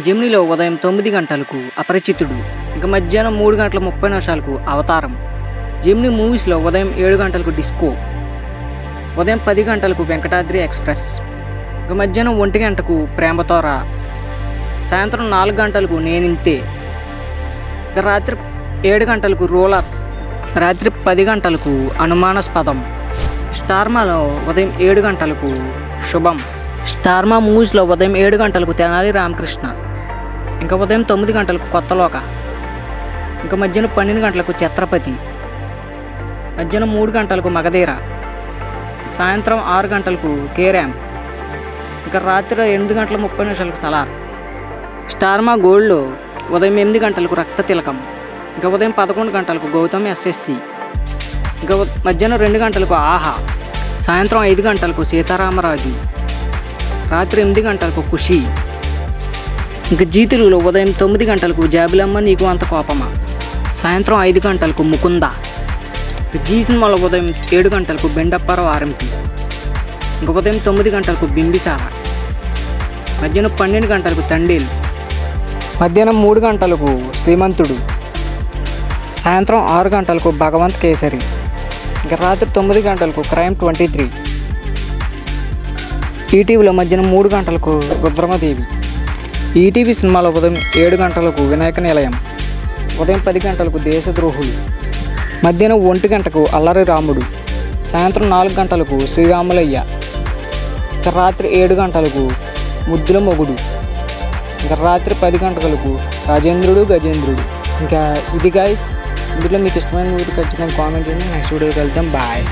జెమినీలో ఉదయం 9 గంటలకు అపరిచితుడు, ఇక మధ్యాహ్నం 3:30 అవతారం. జెమినీ మూవీస్లో ఉదయం 7 గంటలకు డిస్కో, ఉదయం 10 గంటలకు వెంకటాద్రి ఎక్స్ప్రెస్, ఇక మధ్యాహ్నం 1 గంటకు ప్రేమతోర, సాయంత్రం 4 గంటలకు నేనింతే, ఇక రాత్రి 7 గంటలకు రోలర్, రాత్రి 10 గంటలకు అనుమానాస్పదం. స్టార్మాలో ఉదయం 7 గంటలకు శుభం. స్టార్మా మూవీస్లో ఉదయం 7 గంటలకు తెనాలి రామకృష్ణ, ఇంకా ఉదయం 9 గంటలకు కొత్తలోక, ఇంకా మధ్యాహ్నం 12 గంటలకు ఛత్రపతి, మధ్యాహ్నం 3 గంటలకు మగధీర, సాయంత్రం 6 గంటలకు కే ర్యాంప్, ఇంకా రాత్రి 8:30 సలార్. స్టార్మా గోల్డ్లో ఉదయం 8 గంటలకు రక్త తిలకం, ఇంకా ఉదయం 11 గంటలకు గౌతమ్ ఎస్ఎస్సి, ఇంకా మధ్యాహ్నం 2 గంటలకు ఆహా, సాయంత్రం 5 గంటలకు సీతారామరాజు, రాత్రి 8 గంటలకు ఖుషి. ఇంకా జీ తెలుగులో ఉదయం 9 గంటలకు జాబిలమ్మ నీకు అంత కోపమా, సాయంత్రం 5 గంటలకు ముకుంద. జీ సినిమాలో ఉదయం 7 గంటలకు బెండప్పారావు ఆర్ఎంపి, ఇంకా ఉదయం 9 గంటలకు బింబిసార, మధ్యాహ్నం 12 గంటలకు తండేల్, మధ్యాహ్నం 3 గంటలకు శ్రీమంతుడు, సాయంత్రం 6 గంటలకు భగవంత్ కేసరి, ఇంకా రాత్రి 9 గంటలకు క్రైమ్ 23. ఈటీవీలో మధ్యాహ్నం 3 గంటలకు రుద్రమదేవి. ఈటీవీ సినిమాలో ఉదయం 7 గంటలకు వినాయక నిలయం, ఉదయం 10 గంటలకు దేశద్రోహులు, మధ్యాహ్నం 1 గంటకు అల్లరి రాముడు, సాయంత్రం 4 గంటలకు శ్రీరాములయ్య, ఇంకా రాత్రి 7 గంటలకు ముద్దుల మొగుడు, ఇంకా రాత్రి 10 గంటలకు రాజేంద్రుడు గజేంద్రుడు. ఇంకా ఇది గైస్, ఇందులో మీకు ఇష్టమైన మూవీ ఖచ్చితంగా కామెంట్ చేయండి. నెక్స్ట్ వీడియోకి వెళ్తాం. బాయ్.